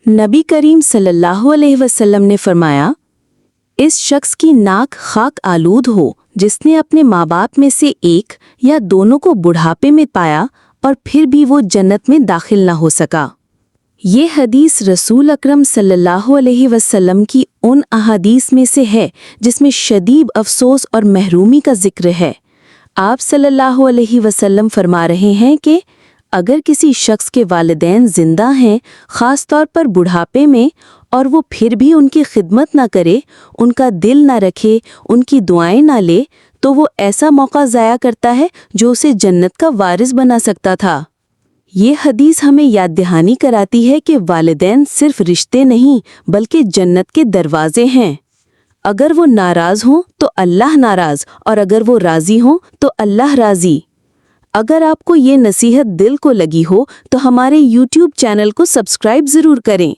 नबी करीम सल्लल्लाहु अलैहि वसल्लम ने फरमाया, इस शख्स की नाक खाक आलूद हो जिसने अपने माँ बाप में से एक या दोनों को बुढ़ापे में पाया और फिर भी वो जन्नत में दाखिल न हो सका। ये हदीस रसूल अकरम सल्लल्लाहु अलैहि वसल्लम की उन अहादीस में से है जिसमें शदीद अफसोस और महरूमी का जिक्र है। आप सल्लल्लाहु अलैहि वसल्लम फरमा रहे हैं कि अगर किसी शख्स के वालिदैन जिंदा हैं, ख़ास तौर पर बुढ़ापे में, और वो फिर भी उनकी खिदमत ना करे, उनका दिल ना रखे, उनकी दुआएं ना ले, तो वो ऐसा मौका ज़ाया करता है जो उसे जन्नत का वारिस बना सकता था। ये हदीस हमें याद दहानी कराती है कि वालिदैन सिर्फ रिश्ते नहीं बल्कि जन्नत के दरवाजे हैं। अगर वो नाराज़ हों तो अल्लाह नाराज़, और अगर वो राज़ी हों तो अल्लाह राज़ी। अगर आपको ये नसीहत दिल को लगी हो तो हमारे YouTube चैनल को सब्सक्राइब ज़रूर करें।